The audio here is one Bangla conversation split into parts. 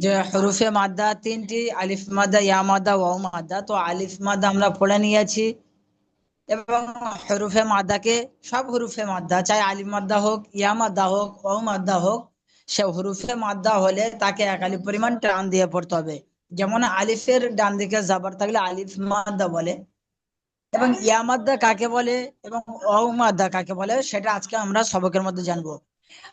যে হরুফে মাদ্দা তিনটি, আলিফ মাদ্দা, ইয়া মাদ্দা, ওয়াও মাদ্দা। তো আলিফ মাদ্দা আমরা পড়ে নিয়েছি, এবং হরুফে মাদ্দাকে, সব হরুফে মাদ্দা, চাই আলিফ মাদ্দা হোক, ইয়া মাদ্দা হোক, ওয়াও মাদ্দা হোক, সে হরুফে মাদ্দা হলে তাকে এক আলিফ পরিমাণ টান দিয়ে পড়তে হবে। যেমন আলিফের ডান দিকে জাবার থাকলে আলিফ মাদ্দা বলে, এবং ইয়া মাদ্দা কাকে বলে এবং ওয়াও মাদ্দা কাকে বলে সেটা আজকে আমরা সবকের মধ্যে জানবো।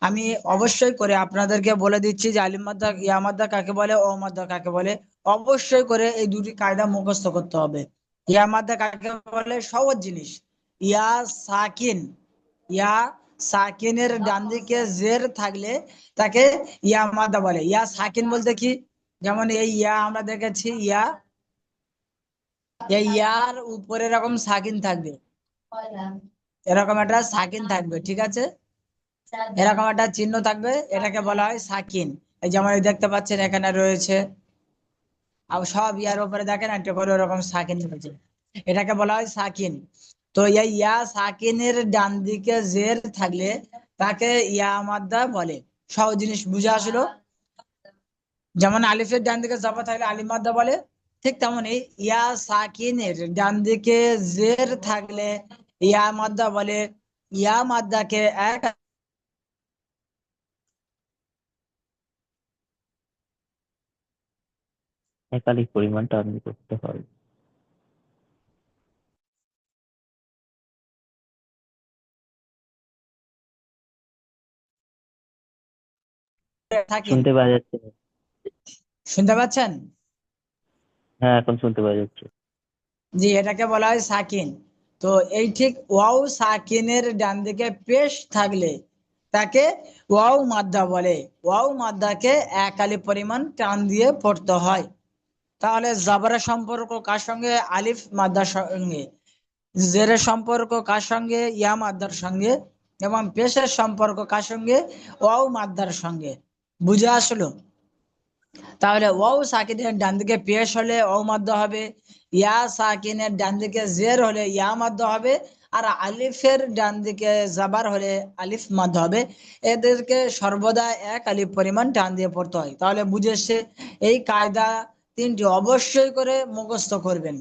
আমি অবশ্যই করে আপনাদেরকে বলে দিচ্ছি যে আলিফ মাদ্দা, ইয়া মাদ্দা কাকে বলে, ও মাদ্দা কাকে বলে। অবশ্যই করে এই দুটি কায়দা মুখস্থ করতে হবে। ইয়া মাদ্দা কাকে বলে? সহজ জিনিস। ইয়া সাকিন, ইয়া সাকিনের ডান দিকে জের থাকলে তাকে ইয়া মাদ্দা বলে। ইয়া সাকিন বলতে কি? যেমন এই ইয়া আমরা দেখেছি, ইয়া, এই ইয়ার উপরে এরকম সাকিন থাকবে, এরকম একটা সাকিন থাকবে, ঠিক আছে, এরকম একটা চিহ্ন থাকবে, এটাকে বলা হয় সাকিন। এই যেমন এই দেখতে পাচ্ছেন এখানে রয়েছে, আর সব ইয়ার উপরে দেখেন একটা করে ওরকম সাকিন রয়েছে, এটাকে বলা হয় সাকিন। তো এই ইয়া সাকিনের ডান দিকে জের থাকলে তাকে ইয়া মাদ্দা বলে। সহজ জিনিস বুঝে আসলো। যেমন আলিফের ডান দিকে জবর থাকলে আলিফ মাদ্দা বলে, ঠিক তেমনি ইয়া সাকিনের ডান দিকে জের থাকলে ইয়া মাদ্দা বলে। ইয়া মাদ্দাকে এক একাধিক পরিমাণ টার্ন করতে হয়। সাকিন। শুনতে পাওয়া যাচ্ছে? শুনতে পাচ্ছেন? হ্যাঁ, এখন শুনতে পাওয়া যাচ্ছে। জি, এটাকে বলা হয় সাকিন। তো এই ঠিক ওয়াও সাকিনের ডান দিকে পেশ থাকলে তাকে ওয়াও মাদ্দা বলে। ওয়াও মাদ্দাকে এক আলিফ পরিমাণ টান দিয়ে পড়তে হয়। তাহলে জাবরের সম্পর্ক কার সঙ্গে? আলিফ মাদ্দার সঙ্গে। জেরের সম্পর্ক কার সঙ্গে? ইয়া মাদ্দার সঙ্গে। এবং পেশের সম্পর্ক কার সঙ্গে? ওয়াও মাদ্দার সঙ্গে। বুঝে আসলো? তাহলে ওয়াও সাকিনের ডান দিকে পেশ হলে ওয়াও মাদ্দা হবে, ইয়া সাকিনের ডান দিকে জের হলে ইয়া মাদ্দা হবে, আর আলিফের ডান দিকে জাবার হলে আলিফ মাদ্দা হবে। এদেরকে সর্বদা এক আলিফ পরিমাণ টান দিয়ে পড়তে হয়। তাহলে বুঝেছে? এই কায়দা তিনটি অবশ্যই করে মুখস্থ করবেন।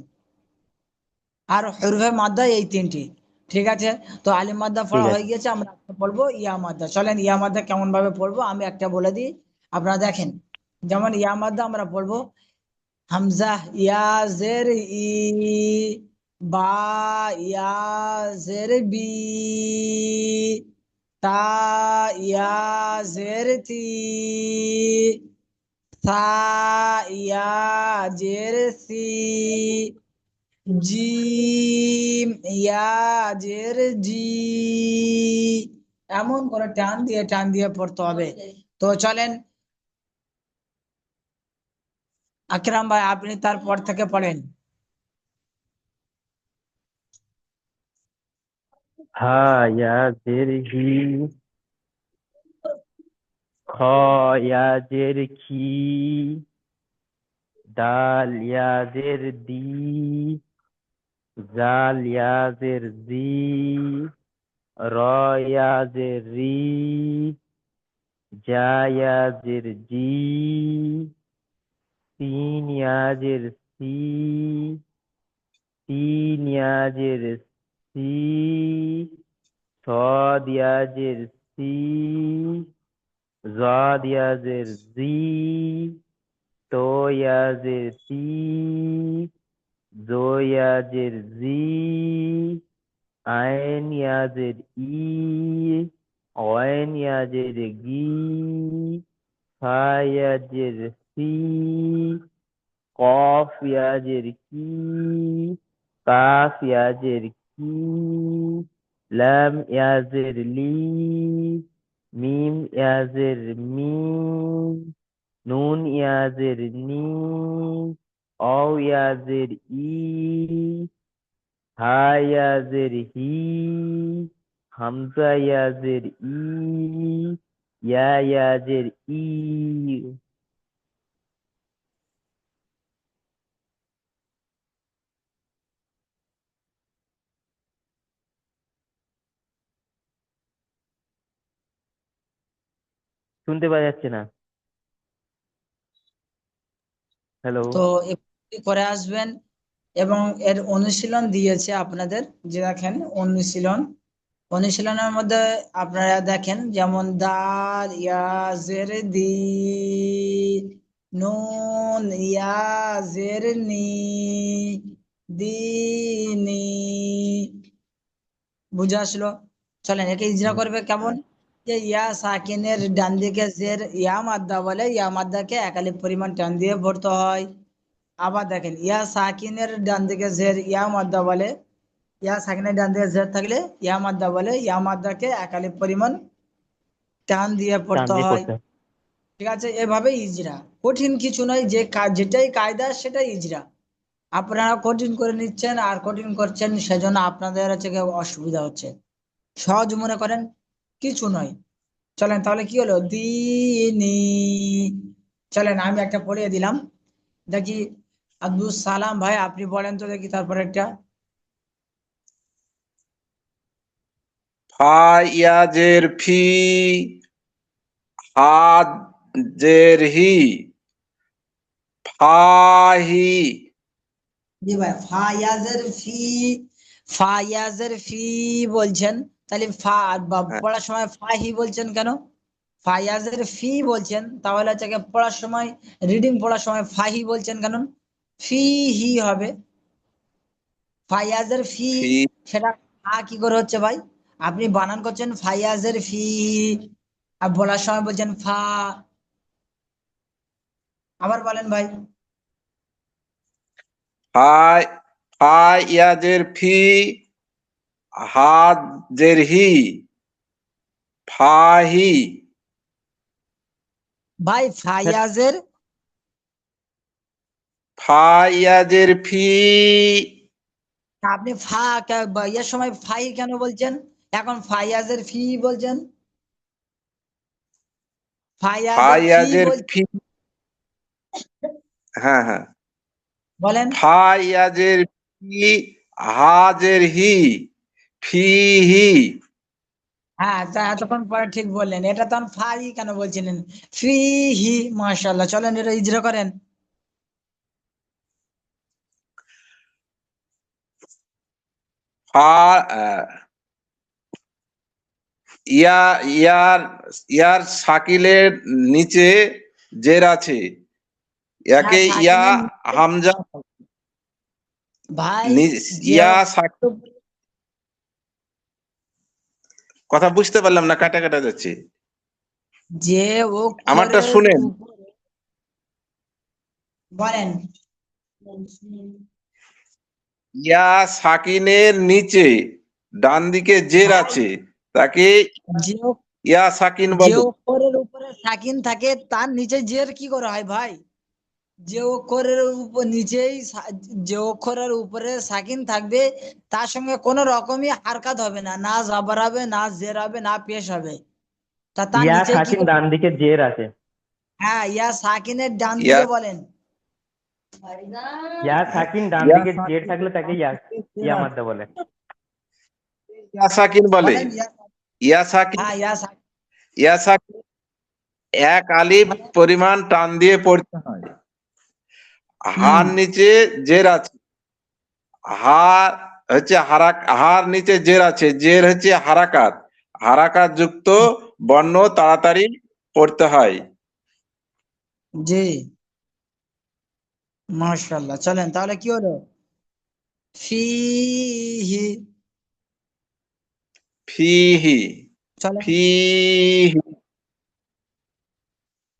আর হরফে মাদ্দা এই তিনটি, ঠিক আছে। তো আলিফ মাদ্দা ঠিক পড়া হয়ে আছে। গেছে, আমরা একটা পড়বো ইয়া মাদ্দা। চলেন ইয়া মাদ্দা কেমন ভাবে পড়বো আমি একটা বলে দিই, আপনারা দেখেন। যেমন ইয়া মাদ্দা আমরা পড়বো হামজা ইয়া জের ই, বা ইয়া জের বি, তা ইয়া জের তি, সা ইয়া জের সি, জিম ইয়া জের জি। এমন করে টান দিয়ে টান দিয়ে পড়তে হবে। তো চলেন আকরাম ভাই, আপনি তারপর থেকে পড়েন। হা ইয়া জের হি, খ ইয়া জের খি, দাল ইয়া জের দি, জাল ইয়া জের জি, র ইয়া জের রি, জা ইয়া জের জি, সিন ইয়া জের সি, তিন ইয়া জের সি, صاد يا جر سي، زاد يا زر زي، تو يا زر تي، زو يا زر زي، عين يا زر إي، عين يا زر جي، فا يا زر سي، قاف يا زر كي، কাফ ইয়াজের কি, লাম ইয়াজের লি, মিম ইয়াজের মি, নুন ইয়াজের নি, অও ইয়াজের ই, হা ইয়াজের হি, হামজা ইয়াজের ই, ইয়া ইয়াজের ই। শুনতে পাওয়া যাচ্ছে না? হ্যালো। তো এগুলি করে আসবেন এবং এর অনুশীলন দিয়েছে আপনাদের, যে দেখেন অনুশীলনের মধ্যে আপনারা দেখেন, যেমন দাল ইয়া জের দি, নুন ইয়া জের নি, দিনি। বুঝে আসলো? চলেন একে ইজরা করবে কেমন, যে ইয়া সাকিনের ডান দিকে জের ইয়া মাদ্দা বলে, ইয়া মাদ্দাকে এক আলিফ পরিমাণ টান দিয়ে পড়তে হয়। আবার দেখেন ইয়া সাকিনের ডান দিকে জের ইয়া মাদ্দা বলে, ইয়া সাকিনের ডান দিকে জের থাকলে ইয়া মাদ্দা বলে, ইয়া মাদ্দাকে এক আলিফ পরিমাণ টান দিয়ে টান পড়তে দিয়ে হয়। পড়তে হয়। ঠিক আছে, এভাবে ইজরা, কঠিন কিছু নয়, যে যেটাই কায়দা সেটাই ইজরা। আপনারা কঠিন করে নিচ্ছেন আর কঠিন করছেন, সেজন্য আপনাদের হচ্ছে গিয়ে অসুবিধা হচ্ছে। সহজ মনে করেন, কিছু নয়। চলেন তাহলে কি হলো, দিনি। চলেন আমি একটা পড়িয়ে দিলাম, দেখি আব্দুল সালাম ভাই আপনি বলেন তো দেখি, তারপর একটা। ফা ইয়া জের ফি, হা জের হি, ফাহি। জি ভাই, ফায়াজের ফি বলছেন, তাহলে হ্যাঁ, পড়ার সময় ফাহি বলছেন কেন? ফায়াজের ফি বলছেন, তাহলে হচ্ছে গিয়ে পড়ার সময়, রিডিং পড়ার সময় ফাহি বলছেন কেন? ফি হি হবে। ফায়াজের ফি, ফি সেটা কি করে হচ্ছে ভাই? আপনি বানান করছেন ফায়াজের ফি, আর বলার সময় বলছেন ফা। আবার বলেন ভাই। ফা ফা ইয়া জের ফি, হা জের হি, ফাহি। ভাই ফায়াজের, ফা ইয়া জের ফি, আপনি ইয়ের সময় ফাই কেন বলছেন, এখন ফায়াজের ফি বলছেন? ফা ফায়াজের ইয়া ফি জের বলছেন, ফি। হ্যাঁ হ্যাঁ। বলেন। ফা ইয়া জের ফি, হা জের হি, ফিহি। হ্যাঁ, তা এতক্ষণ পরে ঠিক বললেন, এটা তখন ফাই কেন বলছিলেন? ফি হি। মাশাআল্লাহ, চলেন এটা ইজরা করেন। ফা ইয়া ইয়ার ইয়ার শাকিলের নিচে জের আছে, হ্যাঁ, একে ইয়া সাকিনের নিচে, হামজা ভাই যে ইয়া কথা বুঝতে পারলাম না, কাটা কাটা যাচ্ছে। যে আমারটা অক্ষরের শুনেন। উপরে, বলেন। ইয়া সাকিনের নিচে ডান দিকে জের ভাই আছে, তাকে যে ইয়া সাকিন যে বলে। অক্ষরের উপরে সাকিন থাকে তার নিচে জের কি করা হয় ভাই? যে অক্ষরের উপর নিচেই যে অক্ষরের উপরে সাকিন থাকবে, তার সঙ্গে কোনো রকমই হারকাত হবে না, না জবর হবে, না জের হবে, না পেশ হবে। তার ইয়া নিচে কি সাকিন ডান দিকে জের আছে। হ্যাঁ, ইয়া সাকিনের ডান ইয়া দিকে বলেন। ইয়া সাকিন ডান ইয়া দিকে জের সাকিন থাকলে তাকে ইয়া ইয়া মাদ্দা বলে। ইয়া সাকিন বলে। বলেন ইয়া সাকিন হ্যাঁ, ইয়া সাকিন এক আলিফ বলেন। পরিমাণ টান দিয়ে পড়তে হয়। হুম, হার নিচে জের আছে, হার হচ্ছে হার নিচে জের আছে, জের হচ্ছে হারাকাত, হারাকাত যুক্ত বর্ণ তাড়াতাড়ি পড়তে হয়। জি, মাশাআল্লাহ। চলেন তাহলে কি হলো, ফিহি। ফিহি, চলেন ফিহি।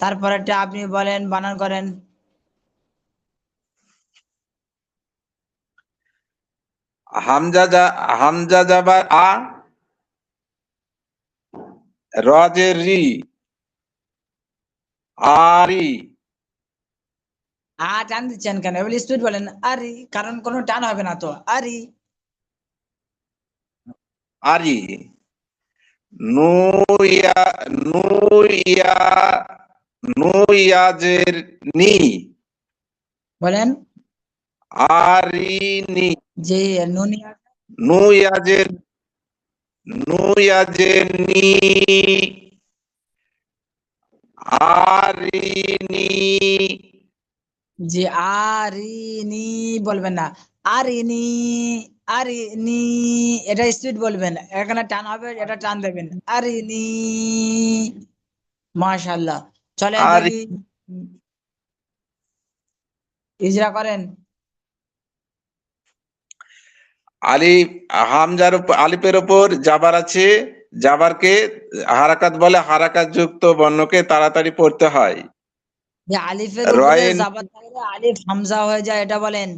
তারপরেরটা আপনি বলেন, বানান করেন। হামজা যাবার আ, রজের রি, আরি। টান দিচ্ছেন কেন? এবার স্পিড বলেন, আরি, কারণ কোনো টান হবে না তো, আরি। আরি। নুইয়া নুইয়া নুইয়াজের নি, বলেন। আরিনি। যে নুনিয়া, নুইয়াজের নুইয়াজের নি, আরিনি। জি আরিনি বলবেন না, আরিনি, আরিনি, এটা স্পিড বলবেন, এখানে টান হবে, এটা টান দেবেন, আরিনি। মাশাআল্লাহ। চলেন আর দেখি, ইজরা করেন। আলিফ, আলিফের উপর জাবার আছে, জাবারকে হারাকাত বলে, হারাকাত যুক্ত বর্ণকে তাড়াতাড়ি পড়তে হয়। যে আলিফের উপরে রয়ের, জাবার থাকলে আলিফ হামজা হয়ে যায়, এটা বলেন।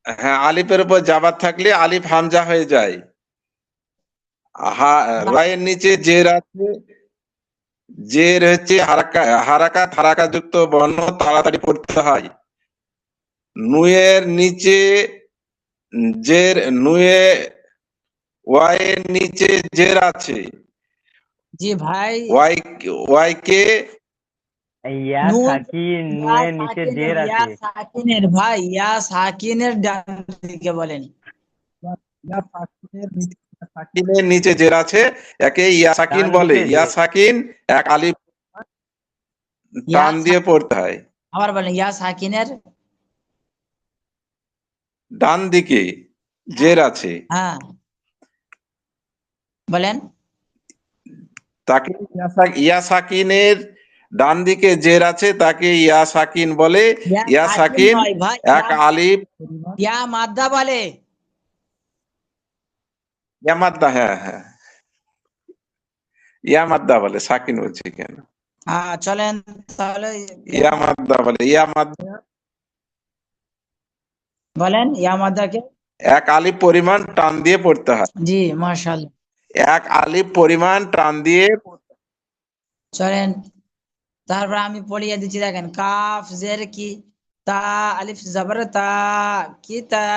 হ্যাঁ, আলিফের উপর জাবার থাকলে আলিফ হামজা হয়ে যায়। রয়ের নিচে জের আছে, জের হচ্ছে হারাকাত, হারাকাত যুক্ত বর্ণ তাড়াতাড়ি পড়তে হয়। নুয়ের নিচে জের, নুয়ে, ওয়াইয়ের নিচে জের আছে, জি ভাই। ওয়াই, ওয়াই কে, ইয়া নুন, সাকিন, ইয়া নুনের নিচে সাকিনের, জের ইয়া আছে। সাকিনের ভাই, ইয়া সাকিনের ডান দিকে বলেন। সাকিনের নিচে জের আছে, একে ইয়া সাকিন ডান বলে। দিকে ইয়া জের। সাকিন এক আলিফ ইয়া টান দিয়ে পড়তে হয়। আবার বলেন, ইয়া সাকিনের, ডান দিকে জের আছে, হ্যাঁ বলেন। তাকে ইয়া সাকিনের ডান দিকে জের আছে, তাকে ইয়া সাকিন বলে। ইয়া ইয়া সাকিন সাকিন নয় ভাই, এক আলিফ, ইয়া মাদ্দা বলে। ইয়া মাদ্দা, হ্যাঁ হ্যাঁ, ইয়া মাদ্দা বলে, সাকিন বলছি কেন, হ্যাঁ চলেন তাহলে, ইয়া মাদ্দা বলে। ইয়া মাদ্দা বলেন ইয়া মাদ্দাকে। এক আলিফ পরিমাণ টান দিয়ে পড়তে হয়। জি মাশাআল্লাহ। এক আলিফ পরিমাণ টান দিয়ে চলেন তারপর আমি পড়িয়ে দিচ্ছি, দেখেন, কাফ জের কি, তা, আলিফ জবর তা, কিতা,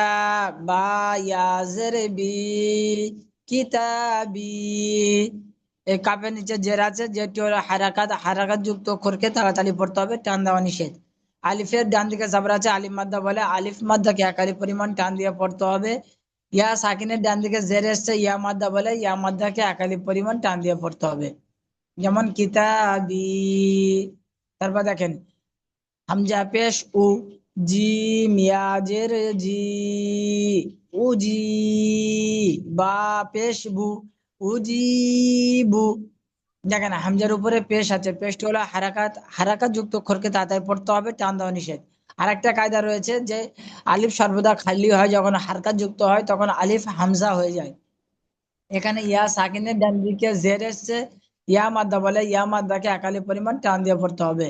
বা ইয়া জের বি, কিতাবি। এই কাফের নিচে জের আছে, যেটি হলো হারাকাত, হারাকাত যুক্ত অক্ষরকে তাড়াতাড়ি পড়তে হবে, টান দেওয়া নিষেধ। আলিফের ডান দিকে জবর আছে, আলিফ মাদ্দা বলে, আলিফ মাদ্দাকে এক আলিফ পরিমাণ টান দিয়ে পড়তে হবে। ইয়া সাকিনের ডান দিকে জের এসছে, ইয়া মাদ্দা বলে, ইয়া মাদ্দাকে এক আলিফ পরিমাণ টান দিয়ে পড়তে হবে। যেমন কিতাবি। তারপর দেখেন, হামজা পেশ উ, জিম ইয়াজের জি, উজি, বা পেশ বু, উজিবু। দেখেন হামজার উপরে পেশ আছে, পেশটি হলো হারাকাত, হারাকাত যুক্ত অক্ষরকে তাড়াতাড়ি পড়তে হবে, টান দেওয়া নিষেধ। আর একটা কায়দা রয়েছে যে আলিফ সর্বদা খালি হয়, যখন হারকাত যুক্ত হয় তখন আলিফ হামজা হয়ে যায়। এখানে ইয়া সাকিনের ডান দিকে জের এসছে, ইয়া মাদ্দা বলে, ইয়া মাদ্দাকে একালি পরিমাণ টান দিয়ে পড়তে হবে।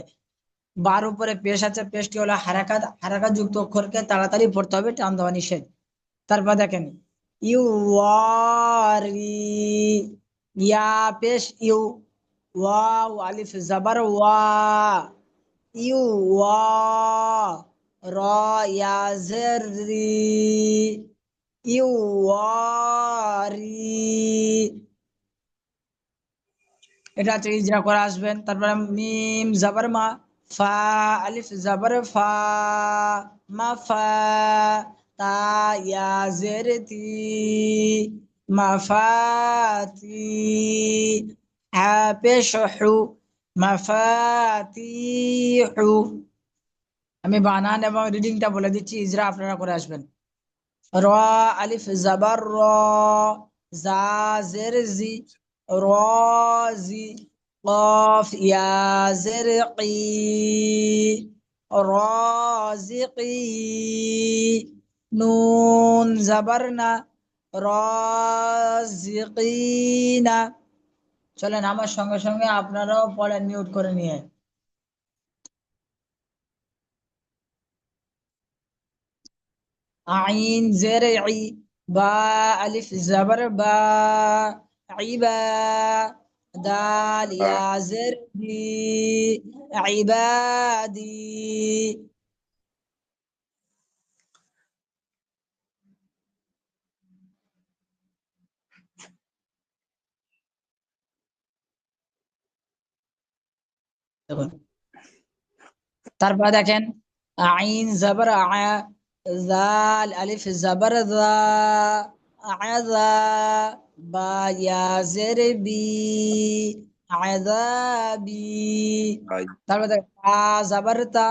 বার উপরে পেশ আছে, পেশটি হলো হারাকাত, হারাকাত যুক্ত অক্ষরকে তাড়াতাড়ি পড়তে হবে, টান দেওয়া নিষেধ। তারপর দেখেন, ইউ ওয়ারি, ইয়া পেশ ইউ, ওয়াও আলিফ জবর ওয়া, ইউ ওয়া, র ইয়া জের রি, ইউ ওয়ারি। এটা হচ্ছে ইজরা করে আসবেন। তারপরে মিম জাবার মা, ফা আলিফ জাবার ফা, মা ফা, তা ইয়া জের তি, মাফাতি, হা পেশ হু, মাফাতিহু। আমি বানান এবং রিডিংটা বলে দিচ্ছি, ইজরা আপনারা করে আসবেন। র আলিফ জাবার র, জা জের জি, রাজি, قاف يا زرقي، رازقي، نون زبرنا، رازقين। চলেন আমার সঙ্গে সঙ্গে আপনারাও পড়েন, মিউট করে নিয়ে। عين زرعي، با ألف زبر با، عبا، دال يا زربي، عبادي। দেখুন, তারপর দেখেন, আইন জবর আ, জাল আলিফ জবর যা, আযা, বা ইয়া জের বি, আযাবি। হয়। তারপর দেখেন, তা জবর তা,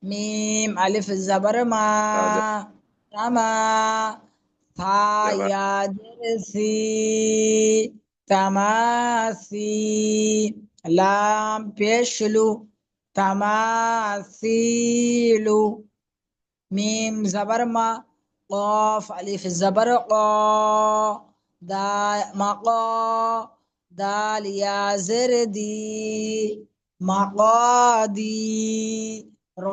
মিম আলিফ জাবার মা তাজা তামা থা জাবার ইয়া জের সি তামাসি লাম পেশলু তামাসিলু মিম জাবার মা কফ আলিফ জাবার ক দা মাক দাল ইয়া জের দি মাকাদি র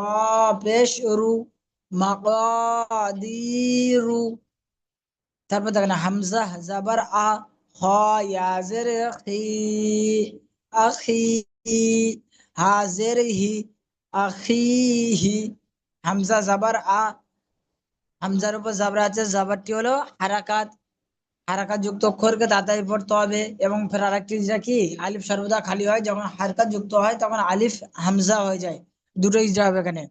পেশ রু মাকাদিরু তারপর দেখেন হামজা জাবার আ খ ইয়া জের খি আখি হাজের হি আখিহি হামজা জাবার আ হামজার উপর জাবর আছে জাবরটি হলো হারাকাত হারাকাত যুক্ত অক্ষরকে তাড়াতাড়ি পড়তে হবে এবং ফের আরেকটি ইজরা কি আলিফ সর্বদা খালি হয় যখন হারকাত যুক্ত হয় তখন আলিফ হামজা হয়ে যায় দুটো ইজরা হবে এখানে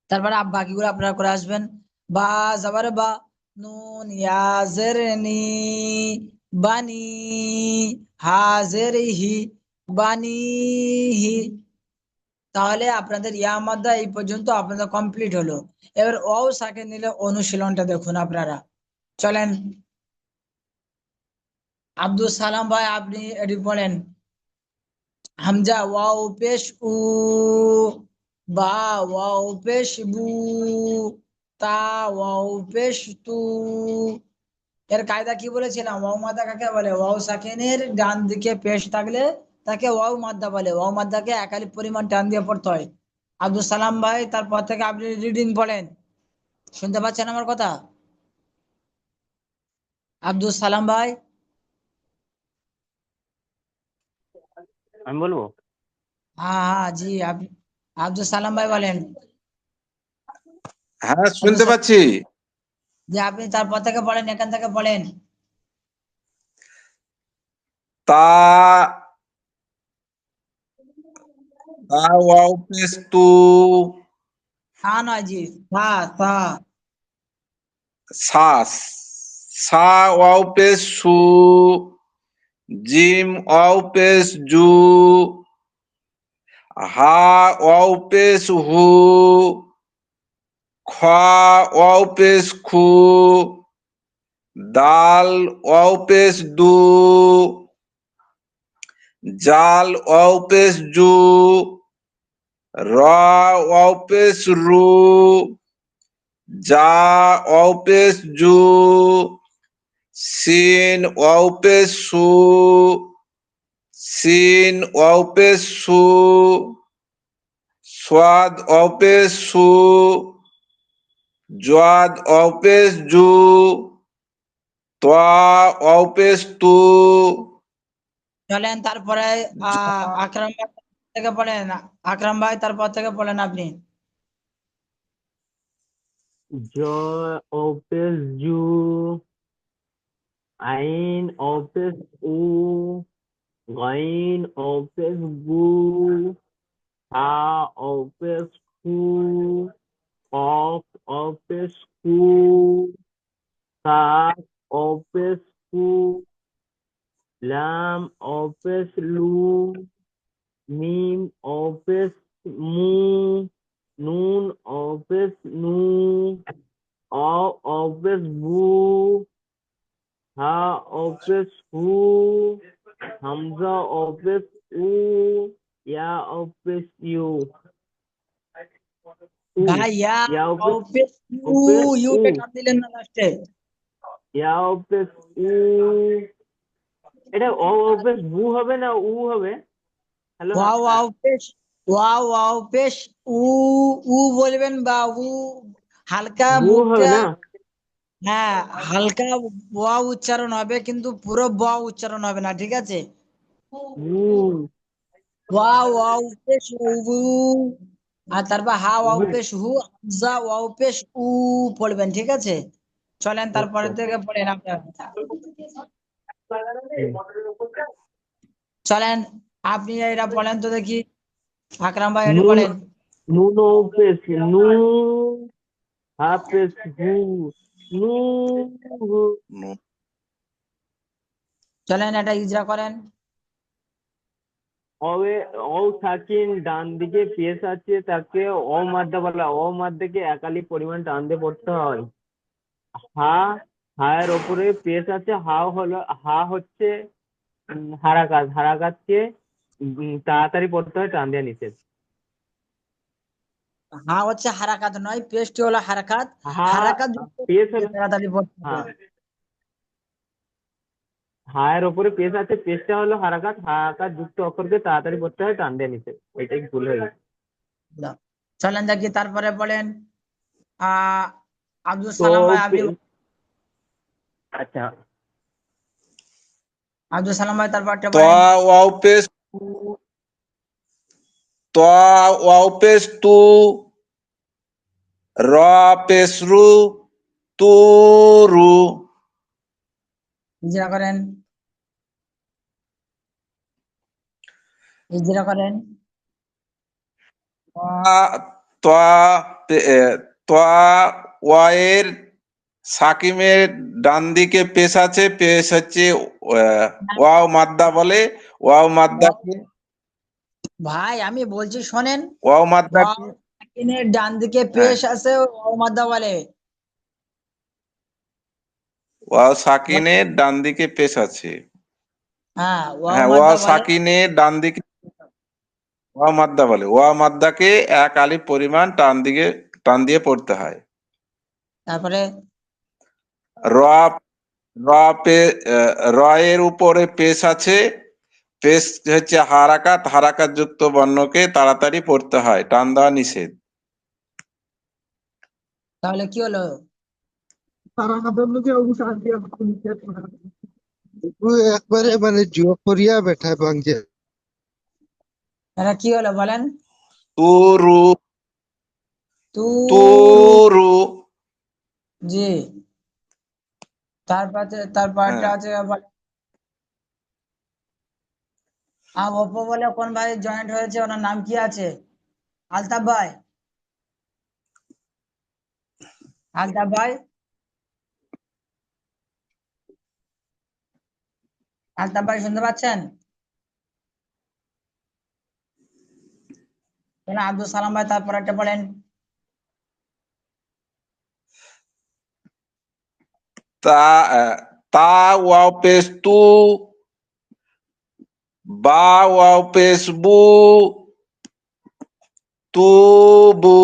তারপরে বাকিগুলো আপনারা করে আসবেন বা জাবার বা নুন ইয়াজের নি বানি হাজের হি বানিহি তাহলে আপনাদের ইয়া মাদ্দা এই পর্যন্ত আপনাদের কমপ্লিট হলো এবার অও সাকে নিলে অনুশীলনটা দেখুন আপনারা চলেন আব্দুল সালাম ভাই আপনি এটি বলেন হামজা ওয়াও পেশ উ বা ওয়াও পেশ বু তা ওয়াও পেশ তু এর কায়দা কি বলেছিলাম ওয়াও মাদ্দা কাকে বলে ওয়াও সাকিনের ডান দিকে পেশ থাকলে তাকে ওয়াও মাদ্দা বলে ওয়াও মাদ্দাকে এক আলিফ পরিমাণ টান দিয়ে পড়তে হয় আব্দুল সালাম ভাই তারপর থেকে আপনি রিডিং বলেন শুনতে পাচ্ছেন আমার কথা আব্দুল সালাম ভাই আমি বলবো? হ্যাঁ হ্যাঁ জি আপনি আব্দুল সালাম ভাই বলেন হ্যাঁ আব্দুল শুনতে পাচ্ছি যে আপনি তারপর থেকে বলেন এখান থেকে বলেন তা তা ওয়াও পেশ তু তা নয় জি তা তা সাস সা ওয়াও পেশ সু জিম ওয়াও পেশ জু হা ওয়াও পেশ হু খ ওয়াও পেশ খু দাল ওয়াও পেশ দু জাল ওয়াও পেশ জু র ওয়াও পেশ রু জা ওয়াও পেশ জু সিন ওয়াও পেশ সু সিন ওয়াও পেশ সু সোয়াদ ওয়াও পেশ সু জোয়াদ ওয়াও পেশ জু তোয়া ওয়াও পেশ তু চলেন তারপরে আকরাম ভাই থেকে বলেন আকরাম ভাই তারপর থেকে বলেন আপনি জ ও পেশ জু, আইন ও পেশ উ, গাইন ও পেশ গু, হা ও পেশ হু, কফ ও পেশ কু, কাফ ও পেশ কু, লাম ও পেশ লু, মিম ও পেশ মু, নুন ও পেশ নু, ও পেশ বু, হা ও পেশ হু, হামজা ও পেশ উ, ইয়া ও পেশ ইউ, উ, ভাই ইয়া ইয়া ও ও পেশ পেশ উ উ, ইউটা টান দিলেন না লাস্টে ইয়া ও পেশ উ, এটা ও পেশ বু হবে না উ হবে? হ্যালো ওয়াও ওয়াও পেশ ওয়াও ওয়াও পেশ উ উ বলবেন বা উ হালকা বু হবে মুখটা না? হ্যাঁ হালকা ওয়া উচ্চারণ হবে কিন্তু পুরো ব উচ্চারণ হবে না ঠিক আছে বু, ওয়াও ওয়াও পেশ উ আর তারপর হা ওয়াও বু। পেশ হু হামজা ওয়াও পেশ উ পড়বেন ঠিক আছে চলেন তারপরে থেকে পড়েন আপনার চলেন আপনি এটা বলেন তো দেখি আকরাম ভাই এটা নুন, বলেন নুন ও পেশ নু, হা পেশ হু, নু, চলেন এটা ইজরা করেন ও সাকিন ডান দিকে পেশ আছে তাকে ও মাদ্দা বলা, ও মাদ্দাকে একালি পরিমাণ টান দিয়ে পড়তে হয়। হা, হায়ের ওপরে পেশ আছে, হা হচ্ছে হারাকাত, হারাকাতকে তাড়াতাড়ি পড়তে হয়, টান দেওয়া নিষেধ। হ্যাঁ হচ্ছে হারাকাত নয়, পেশটি হলো হারাকাত। হা, হারাকাত যুক্ত পেশ হলো, তাড়াতাড়ি পড়তে হ্যাঁ, হবে। হায়ের ওপরে পেশ আছে, পেশটা হলো হারাকাত, হারাকাত যুক্ত অক্ষরকে তাড়াতাড়ি পড়তে হয়, টান দেওয়া নিষেধ। এটাই ভুল হয়ে গেছে। দাও। চলেন দেখি তারপরে বলেন। আহ আব্দুল তো সালাম ভাই, আপনি আচ্ছা, আব্দুল সালাম ভাই তারপরটা ত বলেন। ওয়াও পেশ ত ওয়াও পেশ তু, র পেশ রু, তু রু। ইজরা করেন, ইজরা করেন। ত ত ওয়ায়ের সাকিমের ডান দিকে পেশ আছে, পেশ হচ্ছে ওয়াও মাদ্দা বলে। ওয়াও মাদ্দাকে ভাই আমি বলছি শোনেন। ওয়াও মাদ্দাকে ওয়াও সাকিনের ডান দিকে হ্যাঁ, পেশ আছে, ওয়াও মাদ্দা বলে। ওয়াও সাকিনের ডান দিকে পেশ আছে। হ্যাঁ ওয়াও হ্যাঁ, মাদ্দা ওয়াও বলে। সাকিনের ডান দিকে ওয়াও মাদ্দা বলে। ওয়াও মাদ্দাকে এক আলিফ পরিমাণ টান দিয়ে পড়তে হয়। তারপরে র র পে র এর উপরে পেশ আছে, পেশ হচ্ছে হারাকাত, হারাকাত যুক্ত বর্ণকে তাড়াতাড়ি পড়তে হয়, টান দেওয়া নিষেধ। তাহলে কি হলো? পুরো একবারে মানে জোর করিয়া বেঠা ভাঙছে। এটা কি হলো বলেন? তুরু, তু তুরু। জি। তারপরটা হ্যাঁ, আছে অপো বলে কোন ভাই জয়েন্ট হয়েছে, ওনার নাম কি আছে? আলতাফ ভাই, আলতাফ ভাই, আলতাফ ভাই শুনতে পাচ্ছেন? তাহলে আব্দুল সালাম ভাই তারপর একটা বলেন। তা তা ওয়াও পেশ তু, বা ওয়াও পেশ বু, তুবু।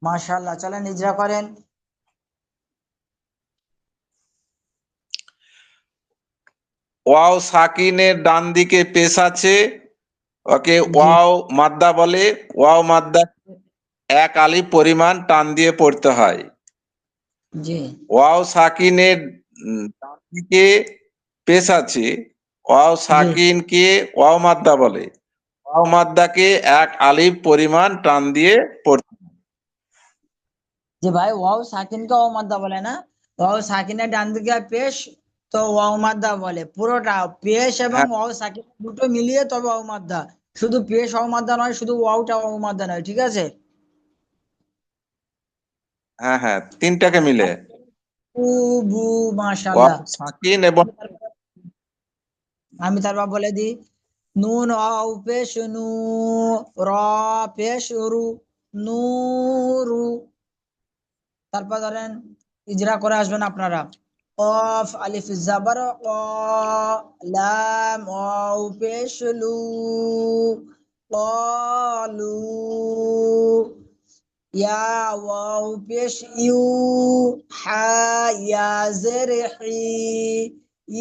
মাশাআল্লাহ, চলেন ইজরা করেন। ওয়াও সাকিনের ডান দিকে পেশ আছে, ওকে জি ওয়াও মাদ্দা বলে। ওয়াও মাদ্দা এক আলিফ পরিমাণ টান দিয়ে পড়তে হয়। জি ওয়াও সাকিনের ডান দিকে পেশ আছে, ওয়াও জি সাকিনকে ওয়াও মাদ্দা বলে। ওয়াও মাদ্দাকে এক আলিফ পরিমাণ টান দিয়ে পড়তে হয়। জি ভাই, ওয়াও সাকিনকে ওয়াও মাদ্দা বলে না? ওয়াও সাকিনের ডান দিকে পেশ, তো ওয়াও মাদ্দা বলে পুরোটা। পেশ এবং হ্যাঁ, ওয়াও সাকিন দুটো মিলিয়ে তবে ওয়াও মাদ্দা। শুধু পেশ ওয়াও মাদ্দা নয়, শুধু ওয়াওটা ওয়াও মাদ্দা নয়, ঠিক আছে? হ্যাঁ, হ্যাঁ, তিনটাকে মিলে বু, ওয়াও মাশাআল্লাহ। সাকিন এবং আমি তারপর বলে দিই। নুন ওয়াও পেশ নু, র পেশ রু, নূরু। তারপর ধরেন ইজরা করে আসবেন আপনারা। কফ আলিফ জাবার ক, লাম ওয়াও পেশ লু, কলু। ইয়া ওয়াও পেশ ইউ, হা ইয়া জের হি,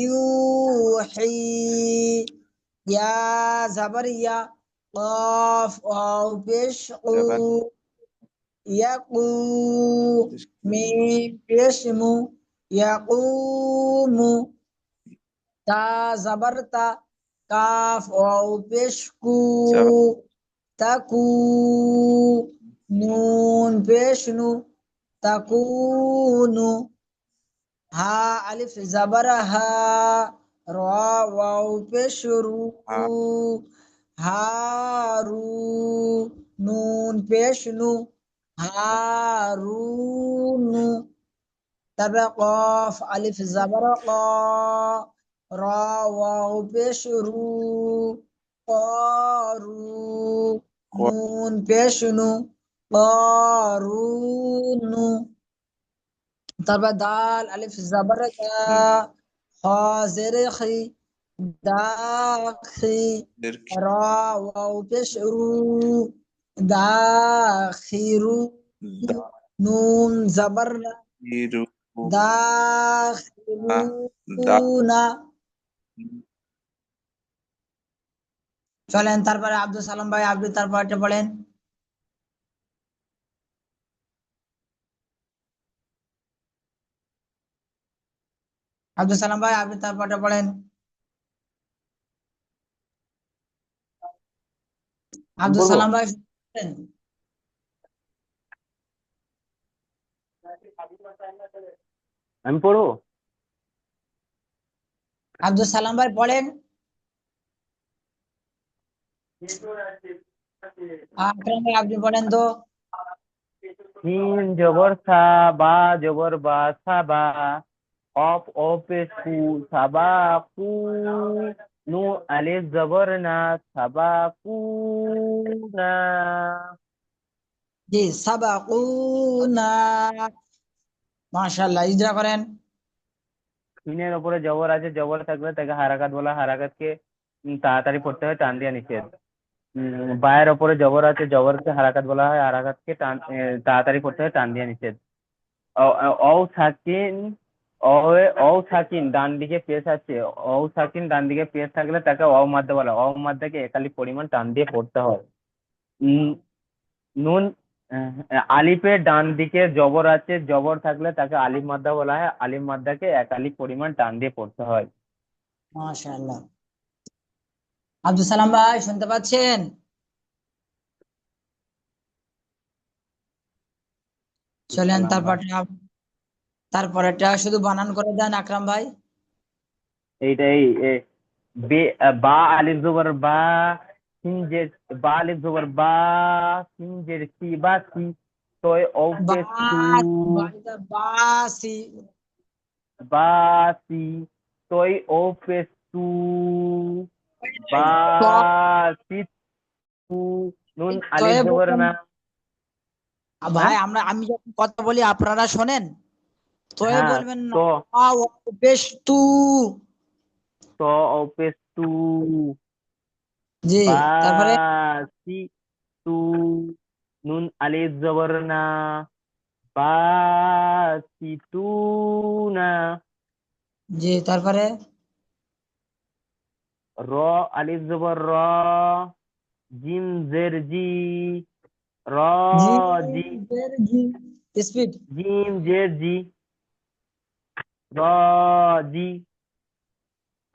ইউহি। ইয়া জাবার ইয়া, কফ ওয়াও পেশ উ, ইয়াকু। মিম পেশ মু, ইয়াকুমু। তা জাবার তা, কাফ ওয়াও পেশ কু, তাকু। নুন পেশ নু, তাকুনু। হা আলিফ জাবার হা, র ওয়াও পেশ রু, হারু। নুন পেশ নু, হারুনু। তারপরে কফ আলিফ জাবার ক, র ওয়াও পেশ রু করু নুন পেশ নু করুনু তারপর দাল আলিফ জাবার দা খ জের খি দাখি র ওয়াও পেশ রু দাখিরু নুন জাবার না দাখিরু দা দাখিরুনা চলেন তারপরে আব্দুল সালাম ভাই আপনি তারপরটা বলেন আব্দুল সালাম ভাই আপনি তারপরটা বলেন আব্দুল বলবো সালাম ভাই শুনছেন? আমি পড়বো আব্দুল সালাম ভাই বলেন আকরাম ভাই আপনি বলেন তো সিন জবর সা বা জবর বা সাবা অফ অফেস কু সাবা কু নু আলিফ জবর না সাবা কু না জি সাবাকুনা মাশাআল্লাহ ইজরা করেন সিনের ওপরে জবর আছে জবর থাকলে তাকে হারাকাত বলা হয়। হারাকাতকে তাড়াতাড়ি পড়তে হয়, টান দিয়া নিষেধ। বায়ের ওপরে জবর আছে জবরকে হারাকাত বলা হয়। হারাকাতকে তাড়াতাড়ি পড়তে হয়, টান দিয়া নিষেধ। অ সাকিন অ সাকিন ডান দিকে পেশ আছে। অ সাকিন ডান দিকে পেশ থাকলে তাকে মাদ্দা বলা হয়। মাদ্দাকে একালি পরিমাণ টান দিয়ে পড়তে হয়। উম, নুন আলিফের ডান দিকে জবর আছে জবর থাকলে তাকে আলিফ মাদ্দা বলা হয়। আলিফ মাদ্দাকে একালি পরিমাণ টান দিয়ে পড়তে হয়। মাশাআল্লাহ আব্দুল সালাম ভাই শুনতে পাচ্ছেন চলেন সালাম ভাই, তারপরটা শুধু বানান করে দেন আকরাম ভাই এইটাই বা আলিফ জবর বা সিনজের বা আলিফ জবর বা সিনজের সি বা সি তয় অপে সু বাসি বা সি তয় অপে সু বা সি সু নুন আলিফ জবর না ভাই হ্যাঁ আমি যখন কথা বলি আপনারা শোনেন তোয়ে হ্যাঁ বলবেন না তো বেশ তু তো অপে সু জি বা তারপরে সি সু নুন আলিফ জবর না বা সি তু না জি তারপরে র আলিফ জবর র জিম জের জি র জি জি জি স্পিড জিম জের জি র জি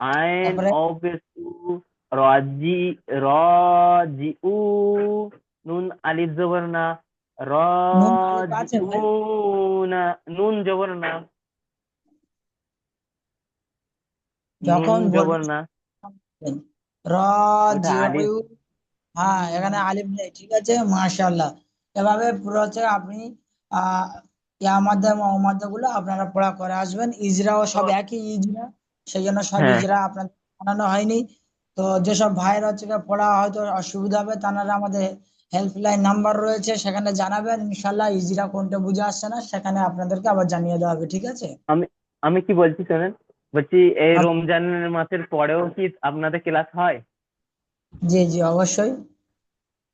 আইন তারপরে অপেসু রজি রজি উ নুন আলিফ জবর না নুন আলিফ রজি আছে উ ভাই না নুন জবর না নুন যখন জবর বলবেন না র ওটা জি আলিফ হ্যাঁ এখানে আলিফ নেই ঠিক আছে মাশাআল্লাহ এভাবে পুরো হচ্ছে আপনি আহ ইয়া মাধ্যম অমাধ্যম গুলো আপনারা পড়া করে আসবেন ইজরাও সব একই ইজরা সেই জন্য সব হ্যাঁ ইজরা আপনাদের বানানো হয়নি তো যেসব ভাইয়ের হচ্ছে গিয়ে পড়া হয়তো অসুবিধা হবে তারা আমাদের হেল্পলাইন নাম্বার রয়েছে সেখানে জানাবেন ইনশাল্লাহ ইজরা কোনটা বুঝে আসছে না সেখানে আপনাদেরকে আবার জানিয়ে দেওয়া হবে ঠিক আছে আমি আমি কি বলছি শোনেন, বলছি এই আপ- রমজান মাসের পরেও কি আপনাদের ক্লাস হয়? জি জি অবশ্যই